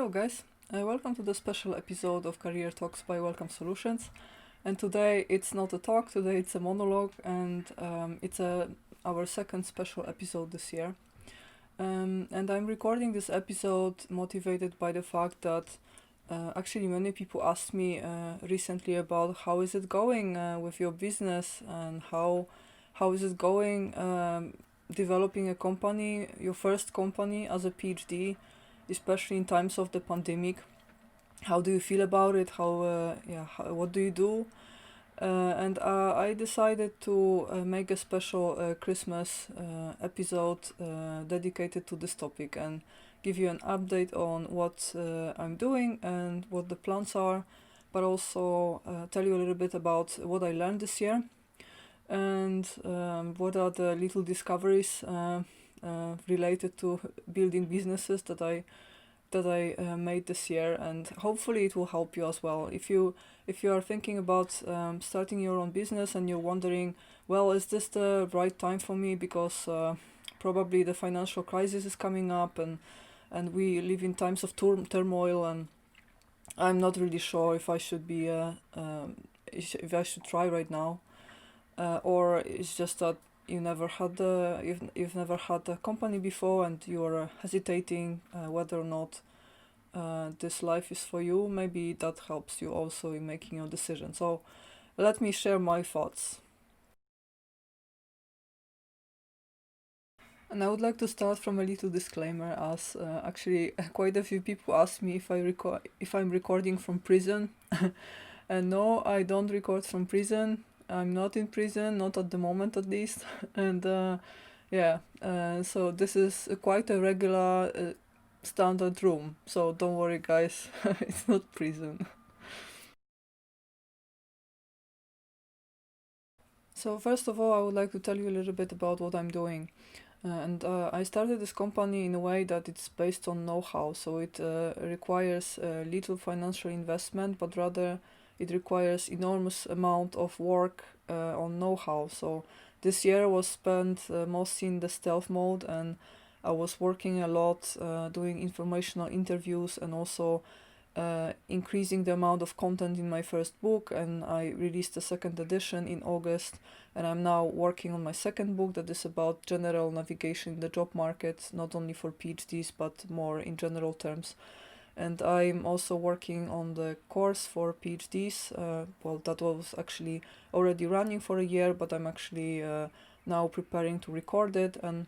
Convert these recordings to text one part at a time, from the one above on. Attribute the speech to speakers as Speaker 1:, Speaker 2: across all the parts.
Speaker 1: Hello guys, welcome to the special episode of Career Talks by Welcome Solutions. And today it's not a talk, today it's a monologue, and it's our second special episode this year. And I'm recording this episode motivated by the fact that actually many people asked me recently about how is it going with your business, and how is it going developing a company, your first company as a PhD, especially in times of the pandemic. How do you feel about it? What do you do? And I decided to make a special Christmas episode dedicated to this topic and give you an update on what I'm doing and what the plans are, but also tell you a little bit about what I learned this year and what are the little discoveries related to building businesses that I made this year, and hopefully it will help you as well. If you are thinking about starting your own business and you're wondering, well, is this the right time for me, because probably the financial crisis is coming up, and we live in times of turmoil, and I'm not really sure if I should be if I should try right now, or it's just that you've never had a company before and you're hesitating whether or not this life is for you. Maybe that helps you also in making your decision. So let me share my thoughts. And I would like to start from a little disclaimer, as actually quite a few people ask me if I'm recording from prison. And no, I don't record from prison. I'm not in prison, not at the moment at least. And so this is quite a regular standard room. So don't worry, guys, it's not prison. So first of all, I would like to tell you a little bit about what I'm doing. And I started this company in a way that it's based on know-how. So it requires little financial investment, but rather it requires enormous amount of work on know-how. So this year was spent mostly in the stealth mode, and I was working a lot, doing informational interviews, and also increasing the amount of content in my first book. And I released the second edition in August, and I'm now working on my second book that is about general navigation in the job market, not only for PhDs but more in general terms. And I'm also working on the course for PhDs. That was actually already running for a year, but I'm actually now preparing to record it. And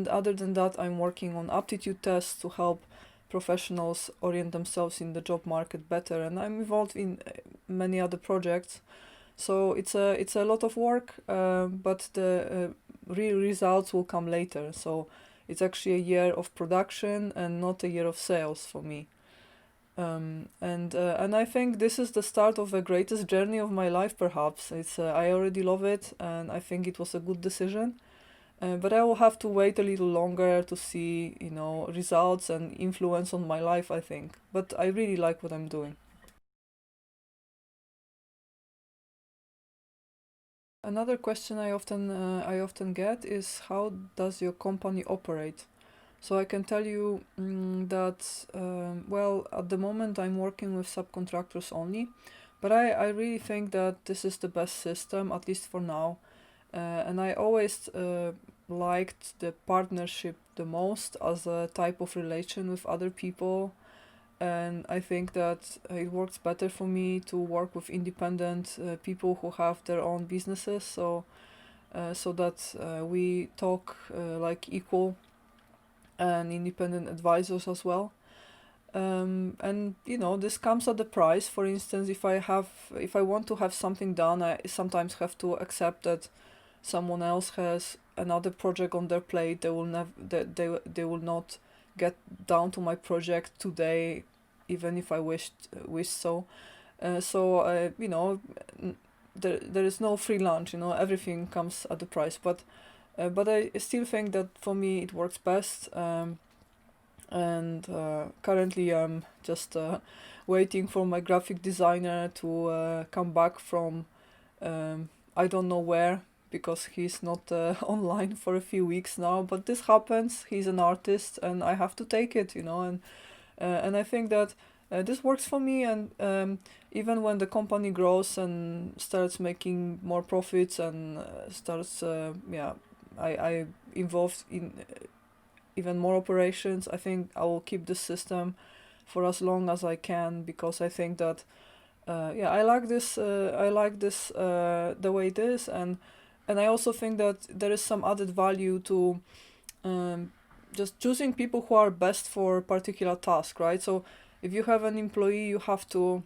Speaker 1: other than that, I'm working on aptitude tests to help professionals orient themselves in the job market better. And I'm involved in many other projects. So it's a lot of work, but the real results will come later. So it's actually a year of production and not a year of sales for me. And I think this is the start of the greatest journey of my life, perhaps. I already love it, and I think it was a good decision. But I will have to wait a little longer to see, results and influence on my life, I think. But I really like what I'm doing. Another question I often get is, how does your company operate? So I can tell you that at the moment I'm working with subcontractors only, but I really think that this is the best system, at least for now. And I always liked the partnership the most as a type of relation with other people. And I think that it works better for me to work with independent people who have their own businesses, so that we talk like equal and independent advisors as well. And this comes at the price. For instance, if I want to have something done, I sometimes have to accept that someone else has another project on their plate. They will not get down to my project today, even if I wish so. There is no free lunch. Everything comes at the price. But I still think that for me it works best. And currently I'm just waiting for my graphic designer to come back from I don't know where, because he's not online for a few weeks now. But this happens. He's an artist, and I have to take it, and And I think that this works for me. And even when the company grows and starts making more profits and starts, I involved in even more operations, I think I will keep this system for as long as I can, because I think that I like this. I like this the way it is, and I also think that there is some added value to just choosing people who are best for a particular task, right? So if you have an employee, you have to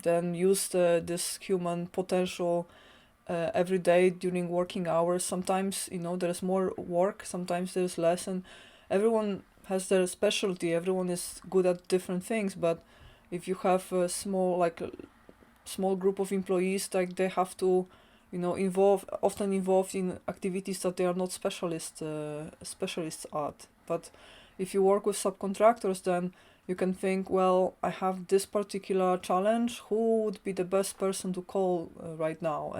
Speaker 1: then use this human potential every day during working hours. Sometimes there's more work, sometimes there's less, and everyone has their specialty. Everyone is good at different things, but if you have a small group of employees, like they have to often involved in activities that they are not specialists at. But if you work with subcontractors, then you can think, well, I have this particular challenge, who would be the best person to call right now?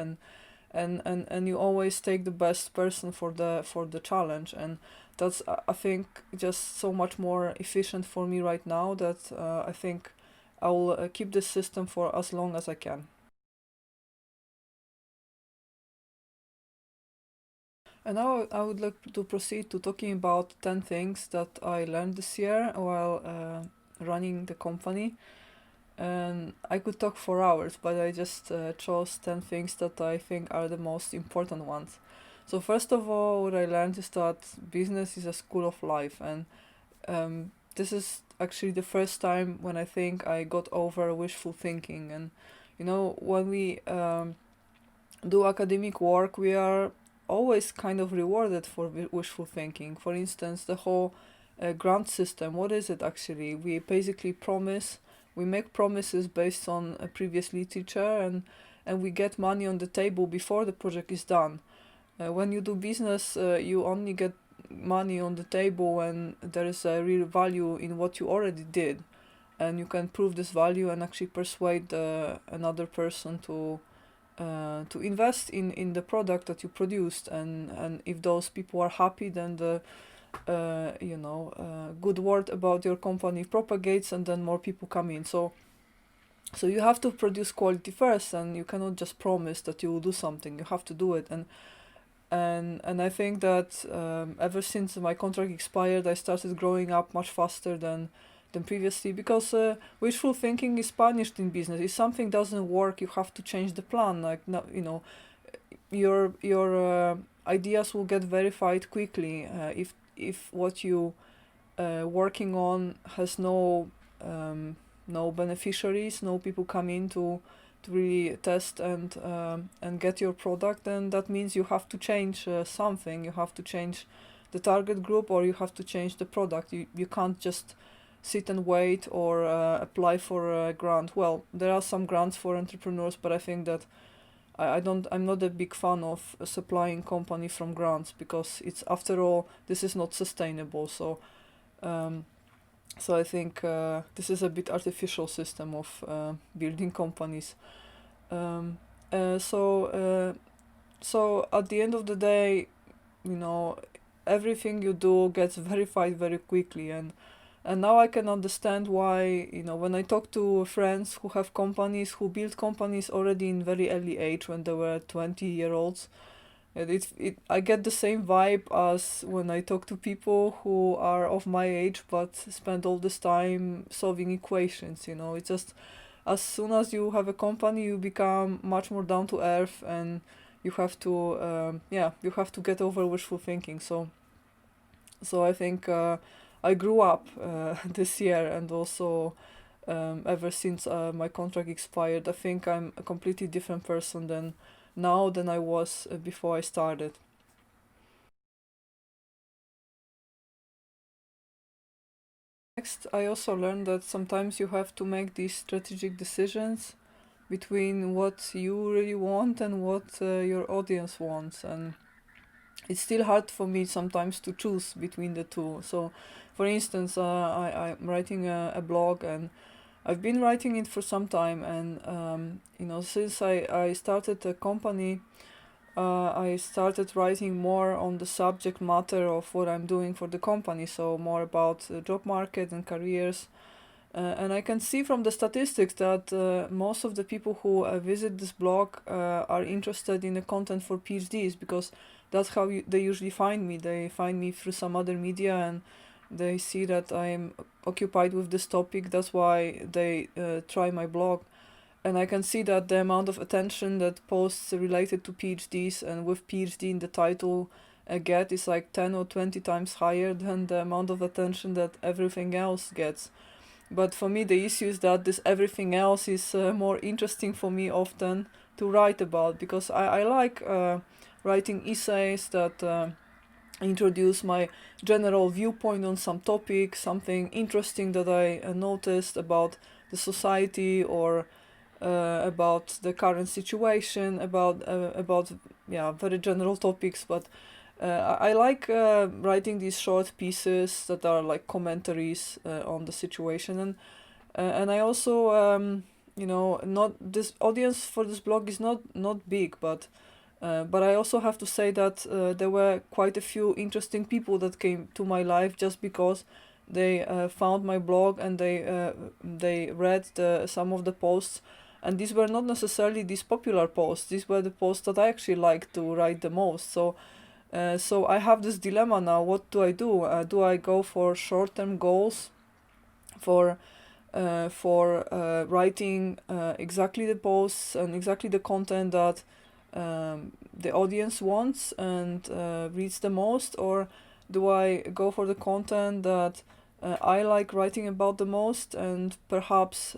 Speaker 1: And you always take the best person for the challenge, and that's I think just so much more efficient for me right now, that I think I will keep this system for as long as I can. And now I would like to proceed to talking about 10 things that I learned this year while running the company. And I could talk for hours, but I just chose 10 things that I think are the most important ones. So first of all, what I learned is that business is a school of life, and this is actually the first time when I think I got over wishful thinking. And when we do academic work, we are always kind of rewarded for wishful thinking. For instance, the whole grant system, what is it actually? We basically we make promises based on a previous literature, and we get money on the table before the project is done. When you do business, you only get money on the table when there is a real value in what you already did, and you can prove this value and actually persuade another person to invest in the product that you produced, and if those people are happy, then the good word about your company propagates, and then more people come in. So you have to produce quality first, and you cannot just promise that you will do something. You have to do it. And I think that ever since my contract expired, I started growing up much faster than previously, because wishful thinking is punished in business. If something doesn't work, you have to change the plan. Like, no, your ideas will get verified quickly if what you working on has no beneficiaries, no people come in to really test and get your product. Then that means you have to change something. You have to change the target group, or you have to change the product. You can't just sit and wait or apply for a grant. Well, there are some grants for entrepreneurs, but I think that I'm not a big fan of supplying company from grants, because it's, after all, this is not sustainable. So I think this is a bit artificial system of building companies. Um, uh, so uh, so at the end of the day, you know, everything you do gets verified very quickly, and now I can understand why, when I talk to friends who have companies, who build companies already in very early age, when they were 20-year-olds, I get the same vibe as when I talk to people who are of my age but spend all this time solving equations. It's just, as soon as you have a company, you become much more down to earth, and you have to you have to get over wishful thinking. So I think I grew up this year, and also ever since my contract expired, I think I'm a completely different person than I was before I started. Next, I also learned that sometimes you have to make these strategic decisions between what you really want and what your audience wants, and it's still hard for me sometimes to choose between the two. So, for instance, I'm writing a blog, and I've been writing it for some time, and since I started a company, I started writing more on the subject matter of what I'm doing for the company, so more about the job market and careers. And I can see from the statistics that most of the people who visit this blog are interested in the content for PhDs, because that's how they usually find me. They find me through some other media, and they see that I'm occupied with this topic. That's why they try my blog. And I can see that the amount of attention that posts related to PhDs and with PhD in the title get is like 10 or 20 times higher than the amount of attention that everything else gets. But for me, the issue is that this everything else is more interesting for me often to write about, because I like writing essays that introduce my general viewpoint on some topic, something interesting that I noticed about the society, or about the current situation, about yeah, very general topics. But I like writing these short pieces that are like commentaries on the situation, and I also not this audience for this blog is not big, but I also have to say that there were quite a few interesting people that came to my life just because they found my blog, and they read some of the posts, and these were not necessarily these popular posts. These were the posts that I actually like to write the most. So I have this dilemma now. What do I do? Do I go for short-term goals for writing exactly the posts and exactly the content that the audience wants and reads the most, or do I go for the content that I like writing about the most, and perhaps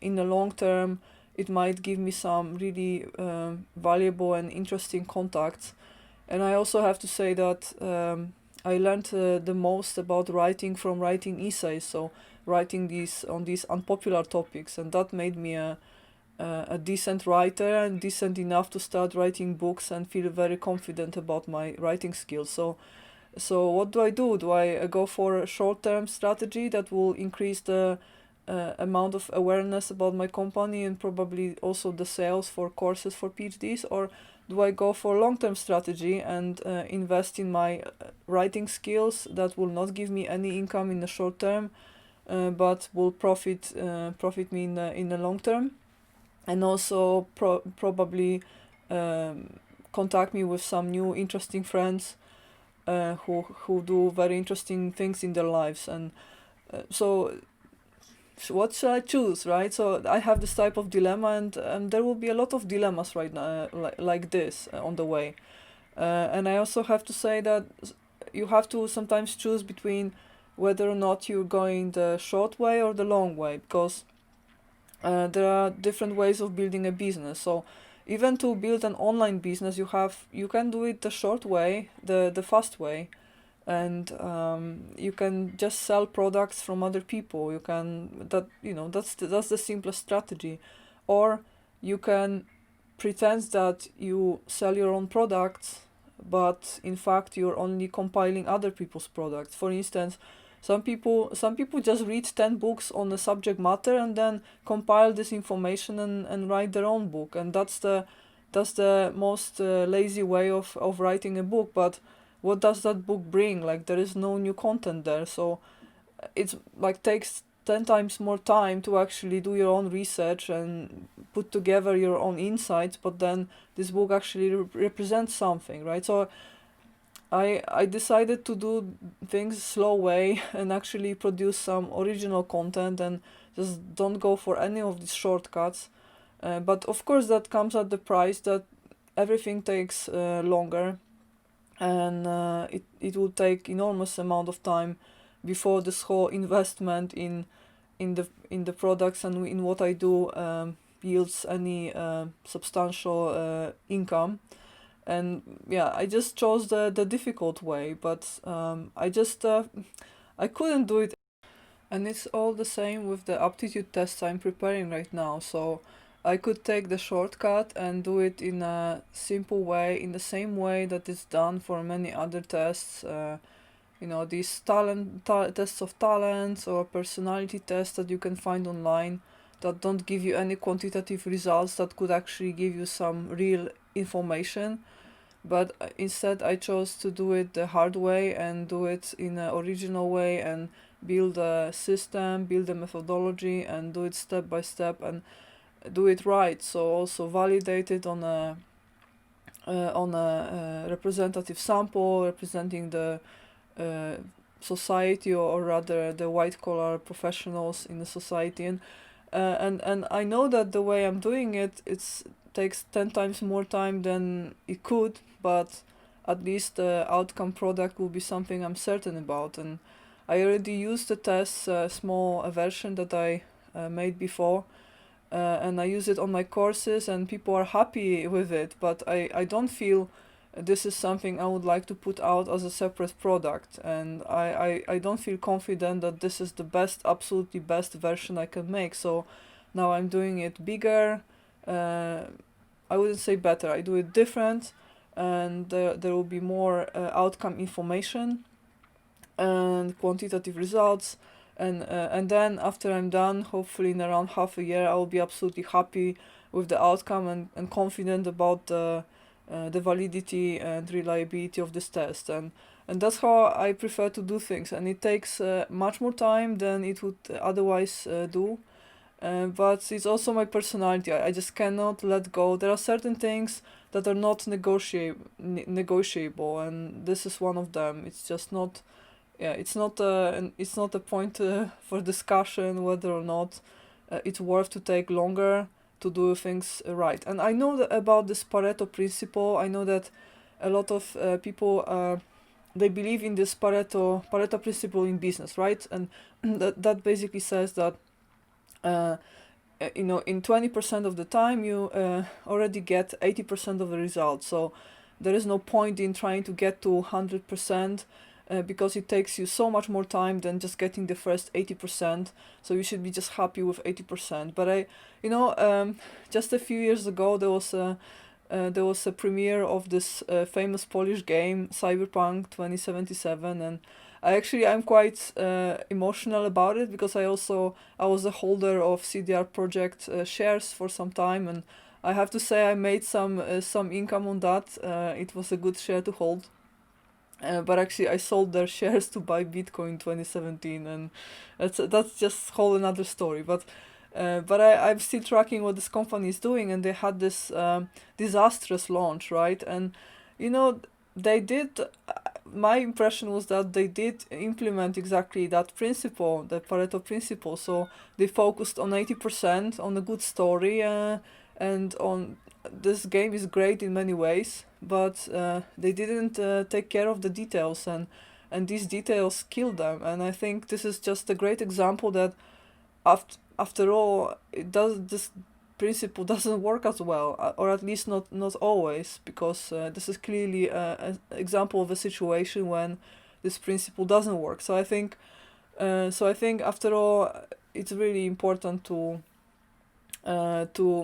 Speaker 1: in the long term it might give me some really valuable and interesting contacts. And I also have to say that I learned the most about writing from writing essays, so writing these unpopular topics, and that made me a decent writer, and decent enough to start writing books and feel very confident about my writing skills. So what do I do? Do I go for a short-term strategy that will increase the amount of awareness about my company and probably also the sales for courses for PhDs, or do I go for long-term strategy and invest in my writing skills that will not give me any income in the short term, but will profit me in the long term, and also probably contact me with some new interesting friends who do very interesting things in their lives. And so what should I choose, right? So I have this type of dilemma, and there will be a lot of dilemmas right now like this on the way. And I also have to say that you have to sometimes choose between whether or not you're going the short way or the long way, because there are different ways of building a business. So even to build an online business, you can do it the short way, the fast way, and you can just sell products from other people. You can that's the simplest strategy, or you can pretend that you sell your own products, but in fact you're only compiling other people's products. For instance, some people just read 10 books on the subject matter and then compile this information and write their own book, and that's the most lazy way of writing a book. But what does that book bring? Like, there is no new content there, so it's like takes 10 times more time to actually do your own research and put together your own insights, but then this book actually represents something, right? So I decided to do things slow way and actually produce some original content and just don't go for any of these shortcuts. But of course that comes at the price that everything takes longer, and it will take enormous amount of time before this whole investment in the products and in what I do yields any substantial income. And yeah, I just chose the difficult way, but I couldn't do it. And it's all the same with the aptitude tests I'm preparing right now. So I could take the shortcut and do it in a simple way, in the same way that it's done for many other tests. These tests of talents or personality tests that you can find online that don't give you any quantitative results, that could actually give you some real information, but instead I chose to do it the hard way and do it in an original way and build a system, build a methodology, and do it step by step and do it right. So also validate it on a representative sample representing the society, or rather the white collar professionals in the society. And I know that the way I'm doing it, it's takes 10 times more time than it could, but at least the outcome product will be something I'm certain about. And I already used the test, small version that I made before, and I use it on my courses and people are happy with it, but I don't feel this is something I would like to put out as a separate product, and I don't feel confident that this is the best, absolutely best version I can make. So now I'm doing it bigger. I wouldn't say better, I do it different, and there will be more outcome information and quantitative results. And then after I'm done, hopefully in around half a year, I will be absolutely happy with the outcome and confident about the validity and reliability of this test. And that's how I prefer to do things. And it takes much more time than it would otherwise do. But it's also my personality. I just cannot let go. There are certain things that are not negotiable, and this is one of them. It's just not. Yeah, it's not a point for discussion whether or not it's worth to take longer to do things right. And I know about this Pareto principle. I know that a lot of people they believe in this Pareto principle in business, right? And that basically says that in 20% of the time you already get 80% of the results. So there is no point in trying to get to 100%. Because it takes you so much more time than just getting the first 80%. So you should be just happy with 80%. But just a few years ago there was a premiere of this famous Polish game Cyberpunk 2077, and I'm quite emotional about it, because I was a holder of CDR Project shares for some time, and I have to say I made some income on that. It was a good share to hold. But actually, I sold their shares to buy Bitcoin in 2017, and that's just whole another story. But I'm still tracking what this company is doing, and they had this disastrous launch, right? And they did. My impression was that they did implement exactly that principle, the Pareto principle. So they focused on 80%, on a good story, and on this game is great in many ways, but they didn't take care of the details, and these details killed them. And I think this is just a great example that after all, this principle doesn't work as well, or at least not always, because this is clearly an example of a situation when this principle doesn't work. So I think after all, it's really important to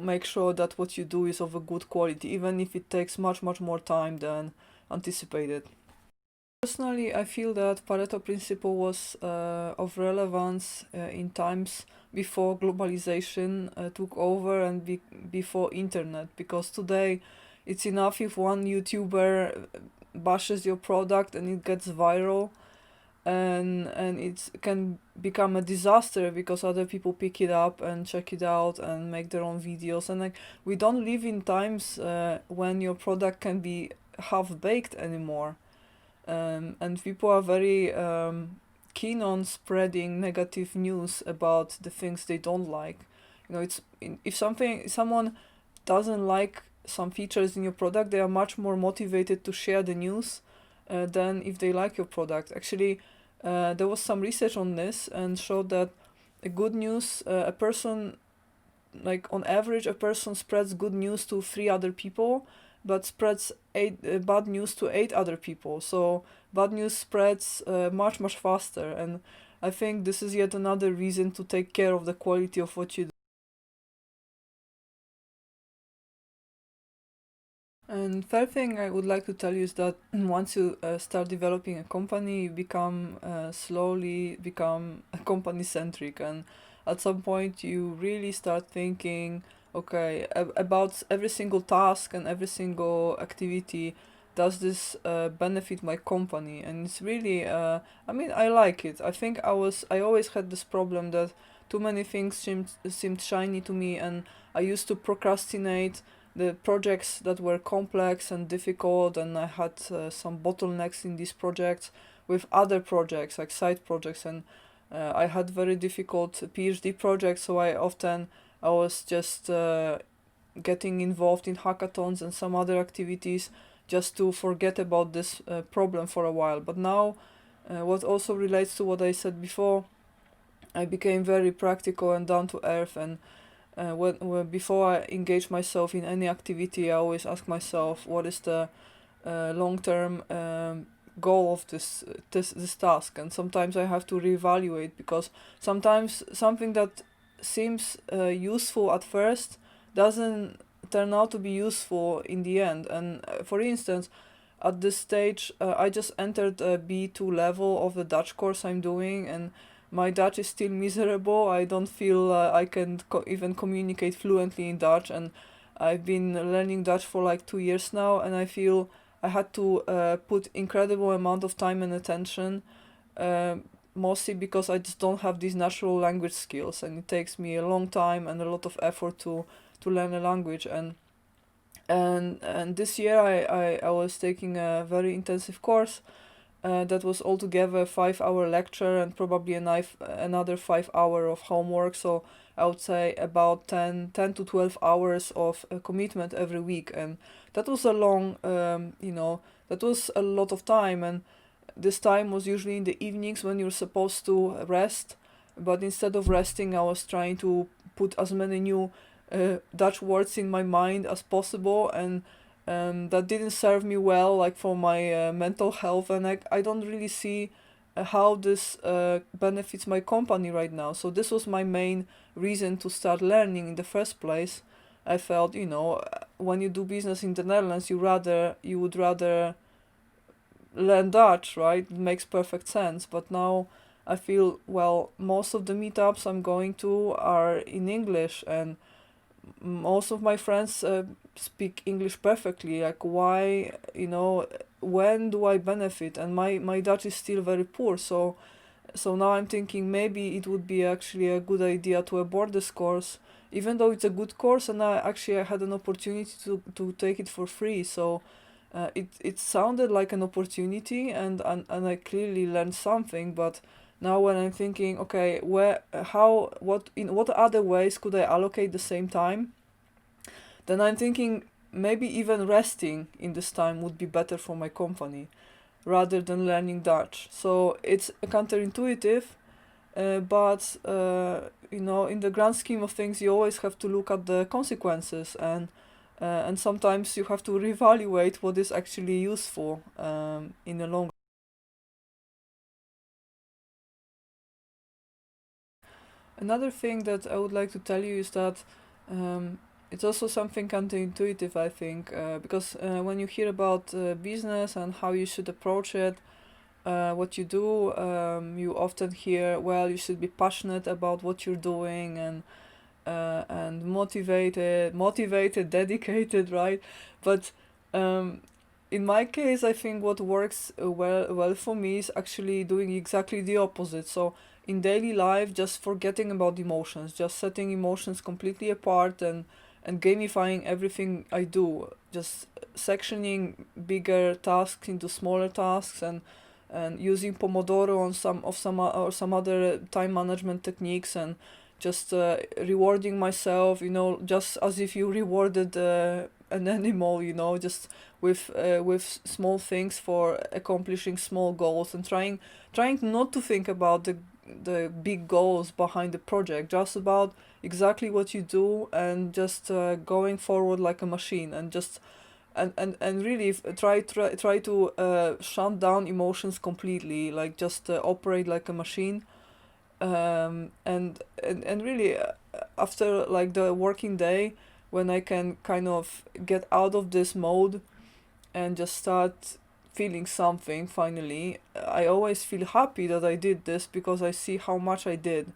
Speaker 1: make sure that what you do is of a good quality, even if it takes much more time than anticipated. Personally, I feel that Pareto principle was of relevance in times before globalization took over and before internet, because today it's enough if one YouTuber bashes your product and it gets viral, and it can become a disaster because other people pick it up and check it out and make their own videos. And we don't live in times when your product can be half baked anymore, and people are very keen on spreading negative news about the things they don't like. If someone doesn't like some features in your product, they are much more motivated to share the news than if they like your product. Actually, there was some research on this and showed that good news, a person, like on average, a person spreads good news to 3 other people, but spreads bad news to 8 other people. So bad news spreads much faster, and I think this is yet another reason to take care of the quality of what you do. And third thing I would like to tell you is that once you start developing a company, you slowly become company centric, and at some point you really start thinking okay, about every single task and every single activity, does this benefit my company? And it's really, I mean, I like it. I always had this problem that too many things seemed shiny to me, and I used to procrastinate the projects that were complex and difficult, and I had some bottlenecks in these projects with other projects, like side projects, and I had very difficult PhD projects, so I was just getting involved in hackathons and some other activities just to forget about this problem for a while. But now, what also relates to what I said before, I became very practical and down to earth. And when before I engage myself in any activity, I always ask myself, what is the long term goal of this task? And sometimes I have to reevaluate, because sometimes something that seems useful at first doesn't turn out to be useful in the end. And for instance, at this stage, I just entered a B2 level of the Dutch course I'm doing, and my Dutch is still miserable. I don't feel I can even communicate fluently in Dutch, and I've been learning Dutch for like 2 years now, and I feel I had to put incredible amount of time and attention, uh, mostly because I just don't have these natural language skills, and it takes me a long time and a lot of effort to learn a language. And this year I was taking a very intensive course that was altogether 5 hour lecture and probably another 5 hour of homework. So I would say about 10 to 12 hours of commitment every week. And that was a long, that was a lot of time. And this time was usually in the evenings when you're supposed to rest. But instead of resting, I was trying to put as many new Dutch words in my mind as possible, and that didn't serve me well, like for my mental health, and I don't really see how this benefits my company right now. So this was my main reason to start learning in the first place. I felt, when you do business in the Netherlands, you would rather learn Dutch, right? It makes perfect sense. But now I feel, well, most of the meetups I'm going to are in English, and most of my friends speak English perfectly. Like, why, when do I benefit? And my Dutch is still very poor. So now I'm thinking maybe it would be actually a good idea to abort this course, even though it's a good course, and I had an opportunity to take it for free. So it sounded like an opportunity, and I clearly learned something. But now when I'm thinking, okay, in what other ways could I allocate the same time, then I'm thinking maybe even resting in this time would be better for my company rather than learning Dutch. So it's counterintuitive, but in the grand scheme of things, you always have to look at the consequences, and sometimes you have to reevaluate what is actually useful in the long. Another thing that I would like to tell you is that it's also something counterintuitive, I think, because when you hear about business and how you should approach it, what you do, you often hear, well, you should be passionate about what you're doing, and motivated, dedicated, right? But in my case, I think what works well for me is actually doing exactly the opposite. So in daily life, just forgetting about emotions, just setting emotions completely apart, and gamifying everything I do, just sectioning bigger tasks into smaller tasks, and using Pomodoro on some other time management techniques, and just rewarding myself, just as if you rewarded an animal, just with small things for accomplishing small goals, and trying not to think about the big goals behind the project, just about exactly what you do, and just going forward like a machine, and just and really try to shut down emotions completely, like just operate like a machine, and really after like the working day, when I can kind of get out of this mode and just start feeling something finally, I always feel happy that I did this, because I see how much I did.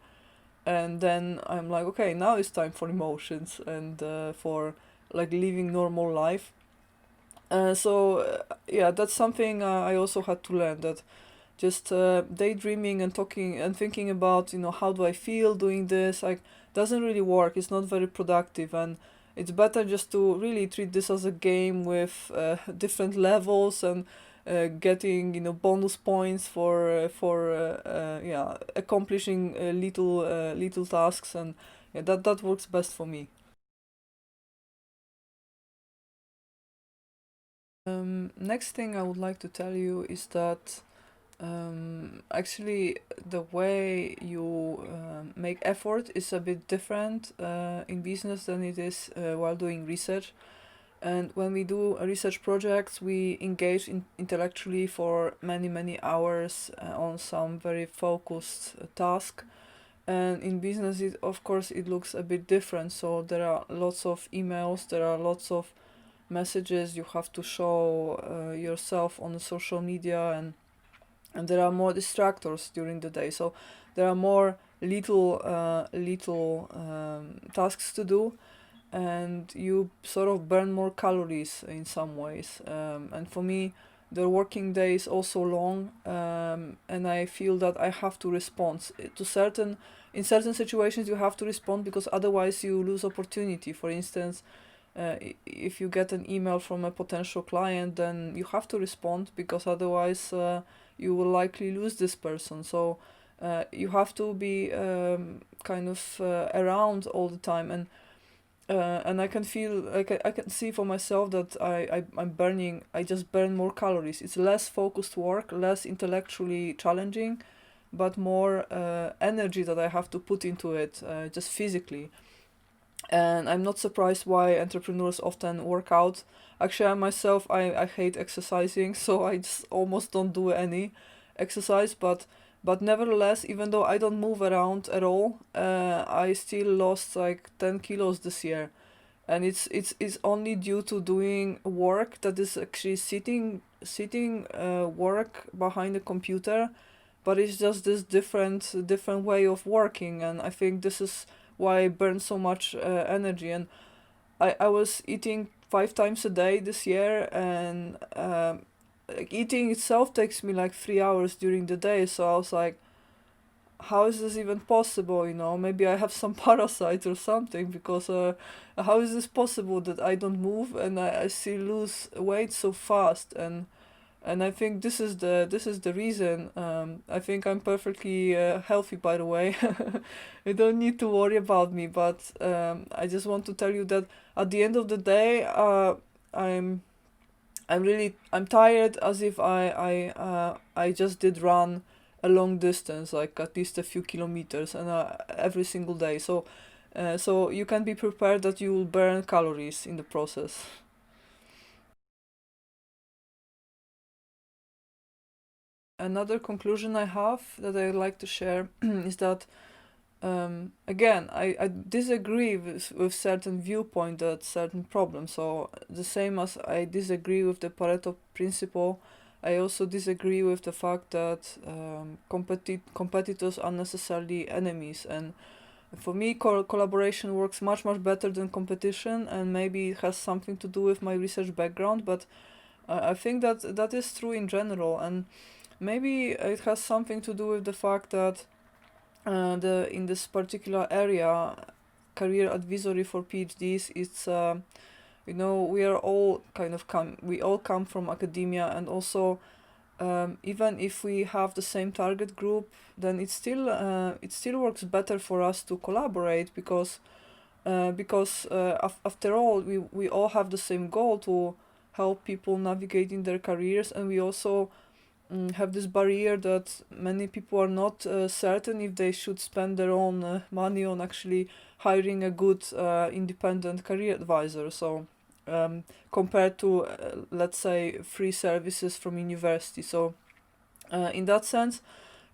Speaker 1: and then I'm like, okay, now it's time for emotions and for like living normal life. Yeah, that's something I also had to learn, that just daydreaming and talking and thinking about, how do I feel doing this, like, doesn't really work. It's not very productive, and it's better just to really treat this as a game with different levels, and getting, bonus points for yeah, accomplishing little tasks, and yeah, that works best for me. Next thing I would like to tell you is that actually the way you make effort is a bit different in business than it is while doing research. And when we do research projects, we engage intellectually for many hours on some very focused task. And in business, of course, it looks a bit different. So there are lots of emails, there are lots of messages, you have to show yourself on the social media, and there are more distractors during the day, so there are more little tasks to do, and you sort of burn more calories in some ways, and for me the working day is also long, and I feel that I have to respond to certain in certain situations. You have to respond because otherwise you lose opportunity. For instance, if you get an email from a potential client, then you have to respond, because otherwise you will likely lose this person. So you have to be kind of around all the time, and I can feel, I can see for myself that I'm burning. I just burn more calories. It's less focused work, less intellectually challenging, but more energy that I have to put into it, just physically. And I'm not surprised why entrepreneurs often work out. Actually, I myself, I hate exercising, so I just almost don't do any exercise. But nevertheless, even though I don't move around at all, I still lost like 10 kilos this year, and it's only due to doing work that is actually sitting work behind a computer, but it's just this different way of working, and I think this is why I burn so much energy. And I was eating 5 times a day this year, and like eating itself takes me like 3 hours during the day. So I was like, how is this even possible? Maybe I have some parasite or something, because how is this possible that I don't move and I still lose weight so fast? And I think this is the reason. I think I'm perfectly healthy, by the way. You don't need to worry about me. But I just want to tell you that at the end of the day, I'm I'm tired, as if I just did run a long distance, like at least a few kilometers, and every single day. So you can be prepared that you will burn calories in the process. Another conclusion I have that I like to share is that, again, I disagree with certain viewpoint that certain problems. So the same as I disagree with the Pareto principle, I also disagree with the fact that competitors are necessarily enemies. And for me, collaboration works much better than competition, and maybe it has something to do with my research background, but I think that is true in general. And maybe it has something to do with the fact that the in this particular area, career advisory for PhDs, it's we are all we all come from academia, and also even if we have the same target group, then it still works better for us to collaborate, because after all, we all have the same goal to help people navigate in their careers, and we also have this barrier that many people are not certain if they should spend their own money on actually hiring a good independent career advisor. So compared to let's say free services from university. So in that sense,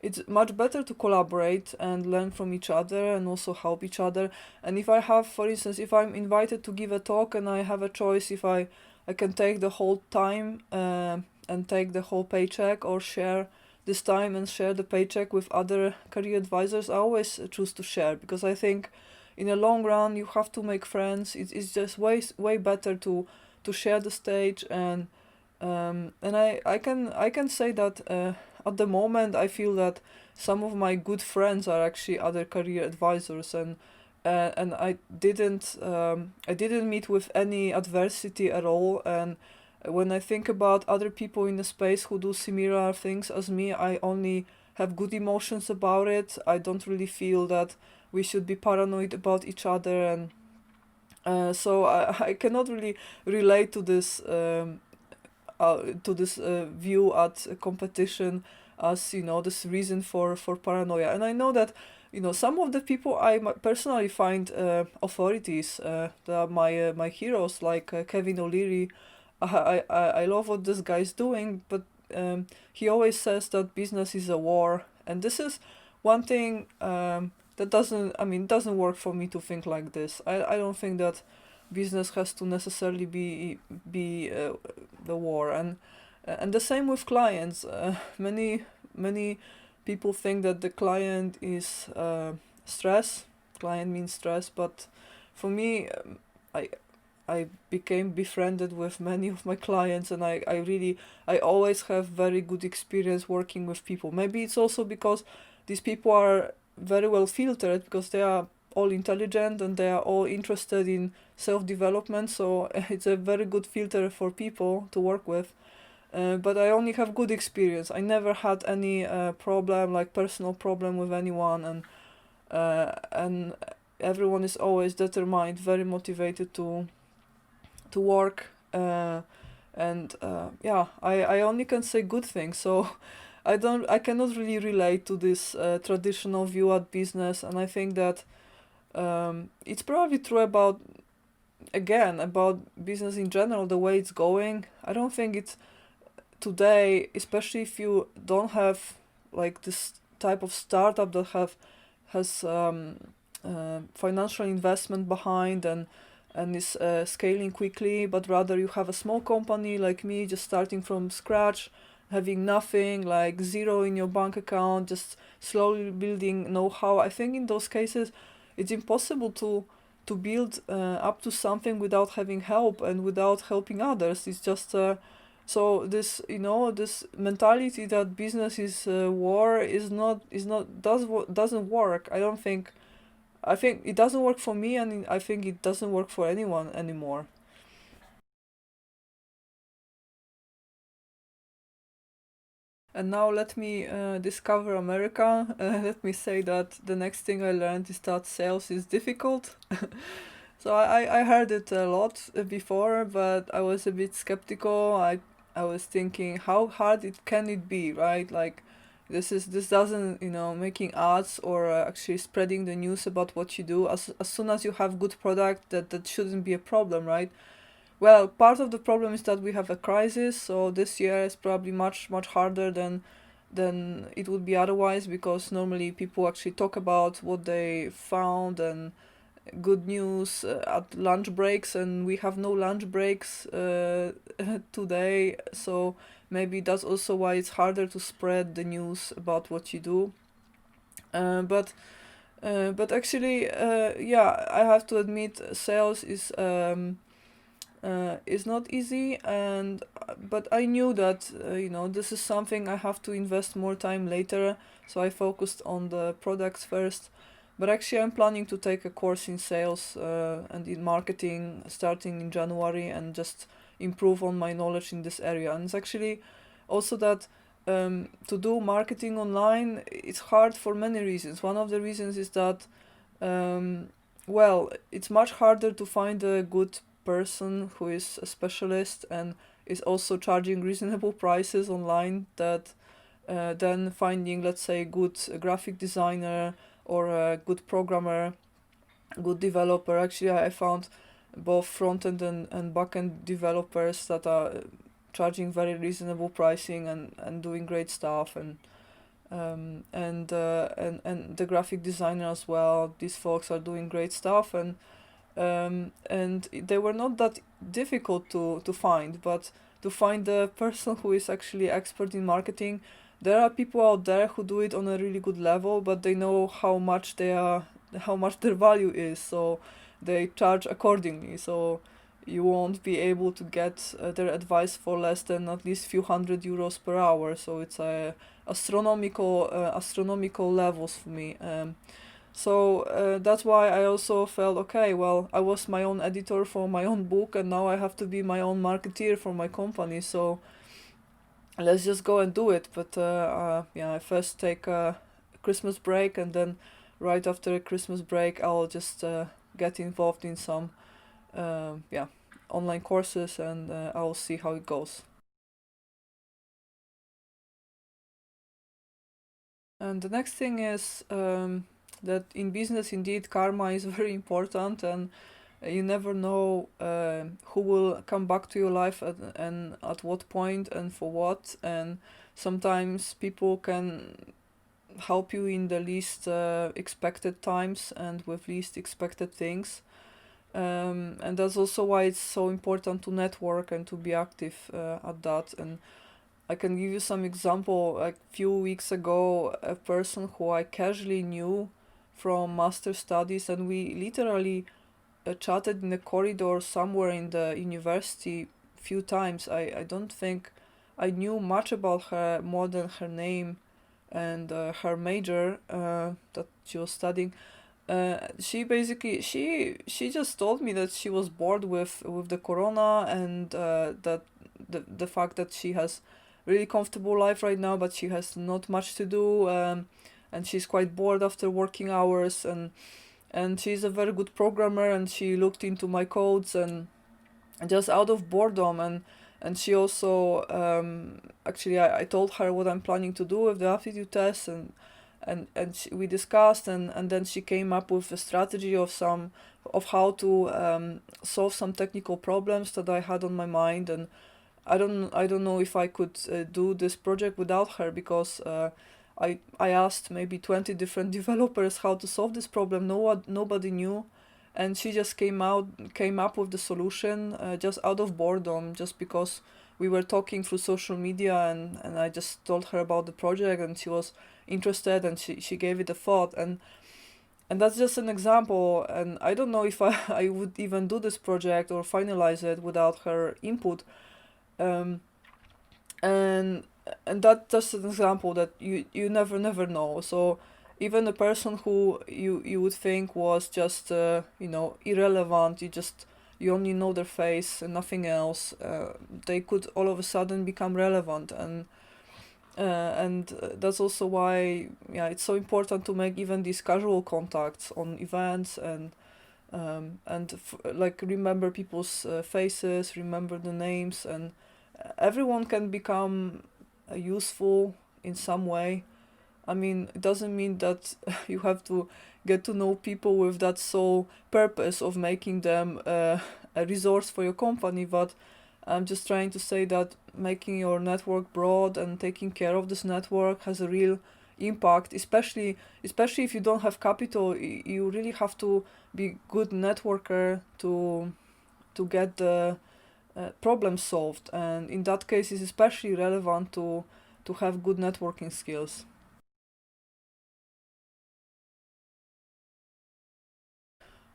Speaker 1: it's much better to collaborate and learn from each other and also help each other. And if I have, for instance, if I'm invited to give a talk and I have a choice, if I can take the whole time and take the whole paycheck, or share this time and share the paycheck with other career advisors, I always choose to share, because I think in the long run you have to make friends. It's just way better to share the stage. And I can say that at the moment I feel that some of my good friends are actually other career advisors, and I didn't meet with any adversity at all. And when I think about other people in the space who do similar things as me, I only have good emotions about it. I don't really feel that we should be paranoid about each other. And so I cannot really relate to this view at competition as, you know, this reason for paranoia. And I know that, you know, some of the people I personally find authorities, my heroes, like Kevin O'Leary. I love what this guy is doing, but he always says that business is a war, and this is one thing that doesn't work for me to think like this. I don't think that business has to necessarily be the war. And the same with clients. Many people think that the client is stress. Client means stress, but for me, I I became befriended with many of my clients, and I always have very good experience working with people. Maybe it's also because these people are very well filtered, because they are all intelligent and they are all interested in self-development, so it's a very good filter for people to work with. But I only have good experience. I never had any problem, like personal problem with anyone, and everyone is always determined, very motivated to work, and yeah, I only can say good things. So I cannot really relate to this traditional view at business, and I think that it's probably true about business in general, the way it's going. I don't think it's today, especially if you don't have like this type of startup that has financial investment behind and is scaling quickly, but rather you have a small company like me, just starting from scratch, having nothing, like zero in your bank account, just slowly building know-how. I think in those cases it's impossible to build up to something without having help and without helping others. It's just so this, you know, this mentality that business is war doesn't work. I think it doesn't work for me, and I think it doesn't work for anyone anymore. And now let me discover America. Let me say that the next thing I learned is that sales is difficult. So I heard it a lot before, but I was a bit skeptical. I was thinking, how hard it can it be, right? Like this doesn't, you know, making ads or actually spreading the news about what you do. As soon as you have good product, that shouldn't be a problem, right? Well, part of the problem is that we have a crisis, so this year is probably much harder than it would be otherwise, because normally people actually talk about what they found and good news at lunch breaks, and we have no lunch breaks today, so maybe that's also why it's harder to spread the news about what you do. But actually, yeah, I have to admit, sales is not easy, and but I knew that you know, this is something I have to invest more time later, so I focused on the products first. But actually, I'm planning to take a course in sales and in marketing starting in January, and just improve on my knowledge in this area. And it's actually also that to do marketing online, it's hard for many reasons. One of the reasons is that well, it's much harder to find a good person who is a specialist and is also charging reasonable prices online, that than finding, let's say, good graphic designer or a good programmer, good developer. Actually, I found both front-end and back-end developers that are charging very reasonable pricing and doing great stuff, and the graphic designer as well. These folks are doing great stuff, and they were not that difficult to find, but to find the person who is actually expert in marketing, there are people out there who do it on a really good level, but they know how much their value is, so they charge accordingly. So you won't be able to get their advice for less than at least few hundred euros per hour. So it's a astronomical levels for me. So that's why I also felt, okay, well, I was my own editor for my own book, and now I have to be my own marketeer for my company. So let's just go and do it. But yeah, I first take a Christmas break, and then right after a Christmas break, I'll just get involved in some yeah, online courses, and I'll see how it goes. And the next thing is that in business, indeed, karma is very important, and you never know who will come back to your life and at what point and for what. And sometimes people can help you in the least expected times and with least expected things. And that's also why it's so important to network and to be active at that. And I can give you some example. Like few weeks ago, a person who I casually knew from master studies, and we literally chatted in the corridor somewhere in the university few times. I don't think I knew much about her more than her name and her major that she was studying. She basically she just told me that she was bored with the corona, and that the fact that she has really comfortable life right now, but she has not much to do, and she's quite bored after working hours, and she's a very good programmer, and she looked into my codes and just out of boredom. And she also actually I told her what I'm planning to do with the aptitude test, and we discussed, and then she came up with a strategy of how to solve some technical problems that I had on my mind. And I don't know if I could do this project without her, because I asked maybe 20 different developers how to solve this problem. Nobody knew, and she just came up with the solution just out of boredom, just because we were talking through social media, and I just told her about the project, and she was interested, and she gave it a thought. And that's just an example, and I don't know if I would even do this project or finalize it without her input. um, and and that's just an example that you never know. So even a person who you would think was just irrelevant, you only know their face and nothing else, they could all of a sudden become relevant. And that's also why, yeah, it's so important to make even these casual contacts on events, and like remember people's faces, remember the names, and everyone can become useful in some way. I mean, it doesn't mean that you have to get to know people with that sole purpose of making them a resource for your company, but I'm just trying to say that making your network broad and taking care of this network has a real impact, especially if you don't have capital. You really have to be good networker to get the problem solved, and in that case it's especially relevant to have good networking skills.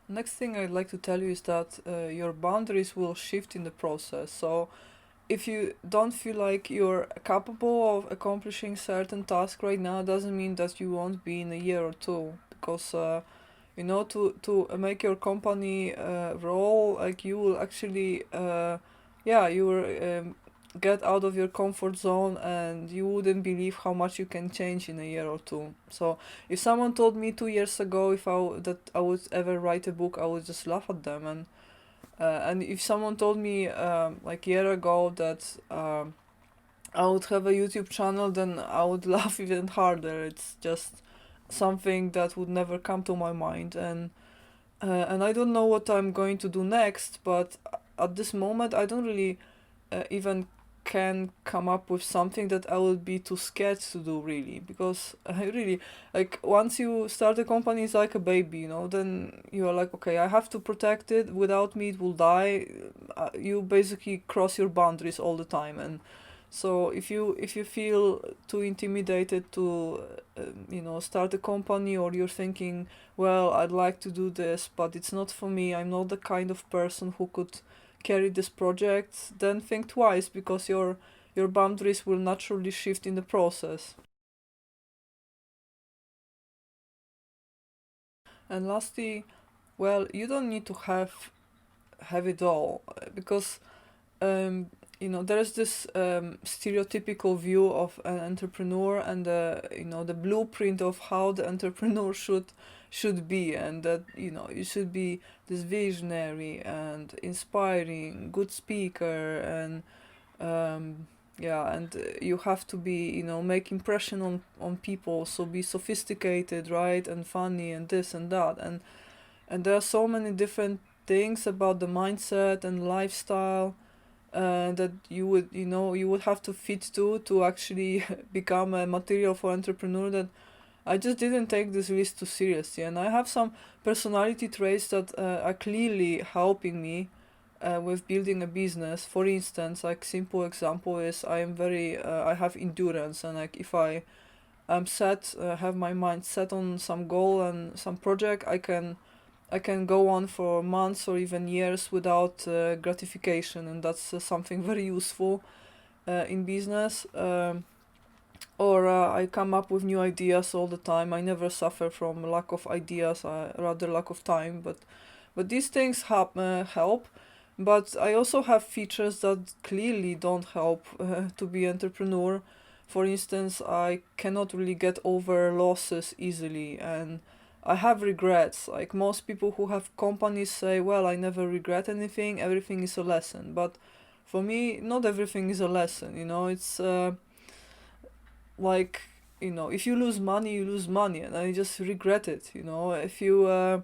Speaker 1: Next thing I'd like to tell you is that your boundaries will shift in the process. So if you don't feel like you're capable of accomplishing certain task right now, doesn't mean that you won't be in a year or two, because to make your company roll, like you will actually yeah, you will get out of your comfort zone, and you wouldn't believe how much you can change in a year or two. So if someone told me 2 years ago that I would ever write a book, I would just laugh at them. And if someone told me like a year ago that I would have a YouTube channel, then I would laugh even harder. It's just something that would never come to my mind. And I don't know what I'm going to do next, but at this moment I don't really even can come up with something that I would be too scared to do, really, because I really, like, once you start a company, it's like a baby, then you are like, okay, I have to protect it, without me it will die. You basically cross your boundaries all the time, and So if you feel too intimidated to start a company, or you're thinking, well, I'd like to do this, but it's not for me, I'm not the kind of person who could carry this project, then think twice, because your boundaries will naturally shift in the process. And lastly, well, you don't need to have it all, because um, there's this stereotypical view of an entrepreneur, and the blueprint of how the entrepreneur should be, and that you should be this visionary and inspiring, good speaker, and yeah, and you have to be, make impression on people, so be sophisticated, right, and funny, and this and that, and there are so many different things about the mindset and lifestyle that you would have to fit to actually become a material for entrepreneur, that I just didn't take this risk too seriously. And I have some personality traits that are clearly helping me with building a business. For instance, like simple example is I have endurance, and like if I'm set, have my mind set on some goal and some project, I can go on for months or even years without gratification, and that's something very useful in business. Or I come up with new ideas all the time. I never suffer from lack of ideas, rather lack of time. But these things help. But I also have features that clearly don't help to be entrepreneur. For instance, I cannot really get over losses easily, and I have regrets. Like most people who have companies say, well, I never regret anything, everything is a lesson. But for me, not everything is a lesson. It's like, if you lose money, you lose money, and I just regret it. If you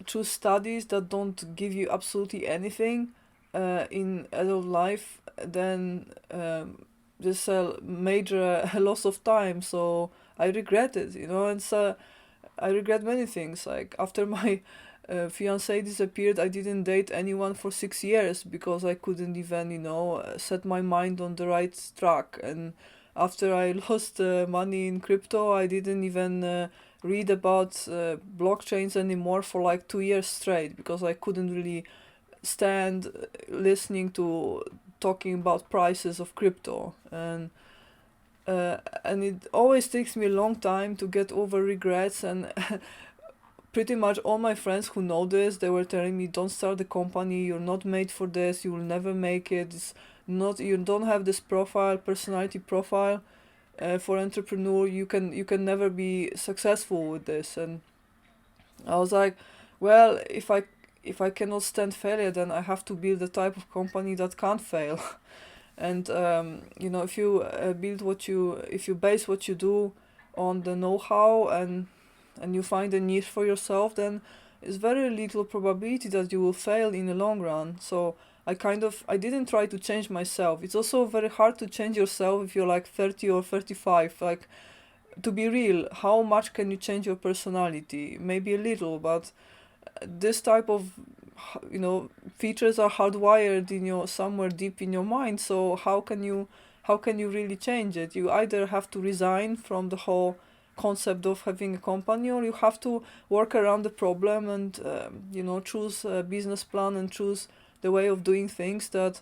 Speaker 1: choose studies that don't give you absolutely anything in adult life, then this a major loss of time. So I regret it, and so I regret many things. Like after my fiance disappeared, I didn't date anyone for 6 years because I couldn't even, set my mind on the right track. And after I lost money in crypto, I didn't even read about blockchains anymore for like 2 years straight, because I couldn't really stand listening to talking about prices of crypto. And it always takes me a long time to get over regrets. And pretty much all my friends who know this, they were telling me, don't start the company, you're not made for this, you will never make it, it's not, you don't have this personality profile for entrepreneur, you can never be successful with this. And I was like, well, if I cannot stand failure, then I have to build a type of company that can't fail. And if you if you base what you do on the know-how, and you find a niche for yourself, then it's very little probability that you will fail in the long run. So I didn't try to change myself. It's also very hard to change yourself if you're like 30 or 35. Like, to be real, how much can you change your personality? Maybe a little, but this type of features are hardwired in your somewhere deep in your mind. So how can you really change it? You either have to resign from the whole concept of having a company, or you have to work around the problem and choose a business plan and choose the way of doing things that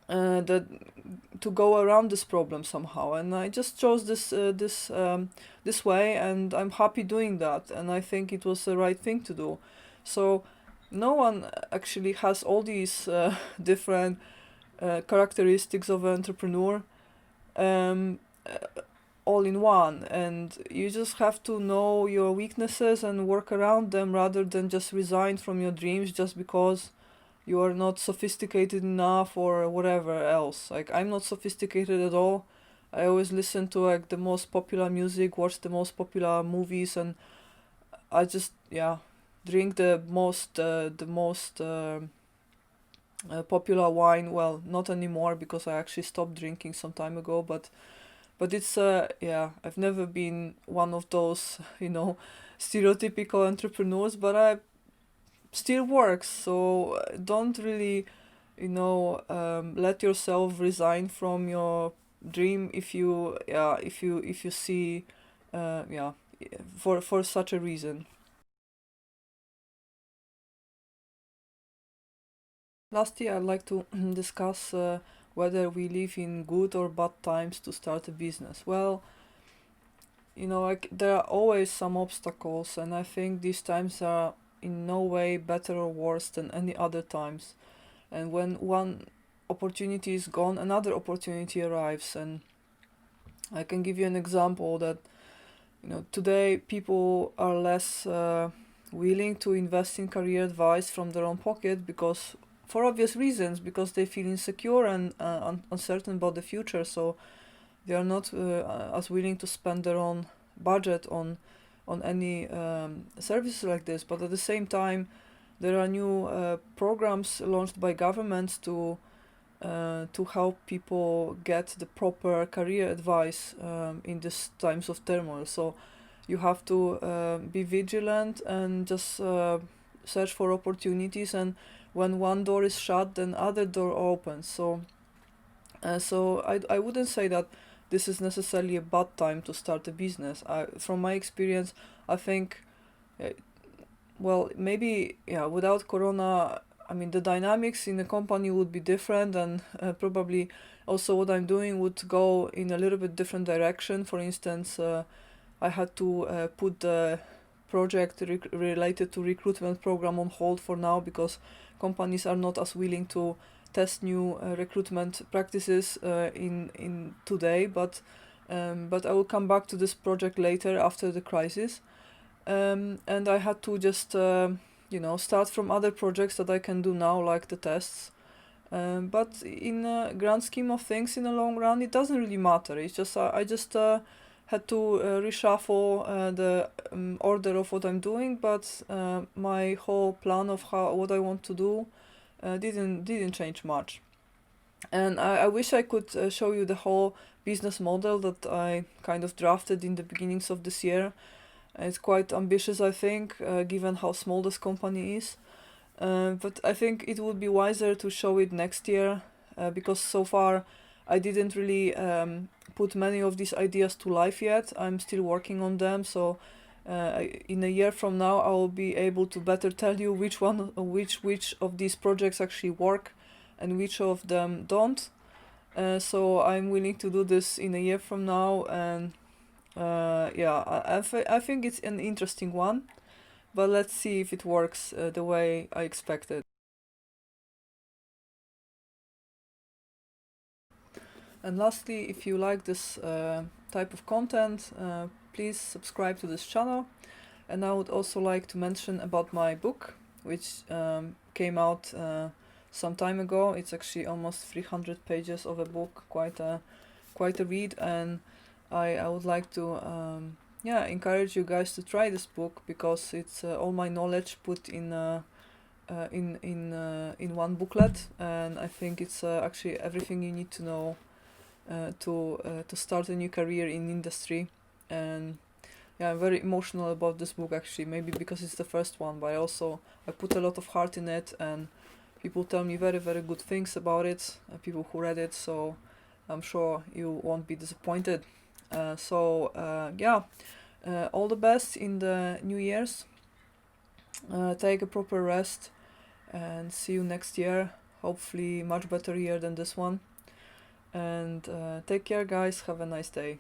Speaker 1: to go around this problem somehow. And I just chose this way, and I'm happy doing that, and I think it was the right thing to do. So no one actually has all these different characteristics of an entrepreneur um, uh, all in one, and you just have to know your weaknesses and work around them, rather than just resign from your dreams just because you are not sophisticated enough or whatever else. Like, I'm not sophisticated at all. I always listen to like the most popular music, watch the most popular movies, and I just, yeah, drink the most popular wine. Well, not anymore, because I actually stopped drinking some time ago. But it's yeah, I've never been one of those stereotypical entrepreneurs, but I still works. So don't really let yourself resign from your dream if you see for such a reason. Lastly, I'd like to discuss whether we live in good or bad times to start a business. Well, like there are always some obstacles, and I think these times are in no way better or worse than any other times. And when one opportunity is gone, another opportunity arrives. And I can give you an example that today people are less willing to invest in career advice from their own pocket, because for obvious reasons, because they feel insecure and uncertain about the future. So they are not as willing to spend their own budget on any services like this. But at the same time, there are new programs launched by governments to help people get the proper career advice in these times of turmoil. So you have to be vigilant and just search for opportunities, and when one door is shut, then other door opens. So I wouldn't say that this is necessarily a bad time to start a business. From my experience, I think, uh, well, maybe, yeah, without Corona, I mean, the dynamics in the company would be different, and probably also what I'm doing would go in a little bit different direction. For instance, I had to put the project related to recruitment program on hold for now, because companies are not as willing to test new recruitment practices in today. But I will come back to this project later after the crisis. And I had to just start from other projects that I can do now, like the tests. But in a grand scheme of things, in the long run, it doesn't really matter. It's just I just had to reshuffle the order of what I'm doing, but my whole plan of what I want to do didn't change much. And I wish I could show you the whole business model that I kind of drafted in the beginnings of this year. It's quite ambitious, I think, given how small this company is. But I think it would be wiser to show it next year, because so far I didn't really put many of these ideas to life yet. I'm still working on them, so in a year from now I will be able to better tell you which of these projects actually work and which of them don't. So I'm willing to do this in a year from now, and I think it's an interesting one, but let's see if it works the way I expected. And lastly, if you like this type of content, please subscribe to this channel. And I would also like to mention about my book, which came out some time ago. It's actually almost 300 pages of a book, quite a read, and I would like to encourage you guys to try this book, because it's all my knowledge put in one booklet, and I think it's actually everything you need to know to start a new career in industry. And yeah, I'm very emotional about this book, actually, maybe because it's the first one, but I put a lot of heart in it, and people tell me very, very good things about it, people who read it, so I'm sure you won't be disappointed. All the best in the New Year's. Take a proper rest, and see you next year. Hopefully, much better year than this one. And take care, guys. Have a nice day.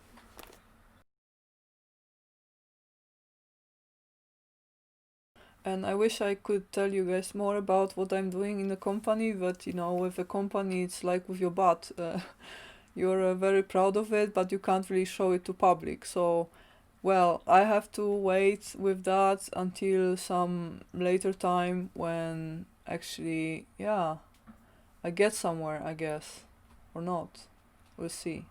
Speaker 1: And I wish I could tell you guys more about what I'm doing in the company, but with a company, it's like with your butt. You're very proud of it, but you can't really show it to public. So, well, I have to wait with that until some later time when actually, I get somewhere, I guess. Or not. We'll see.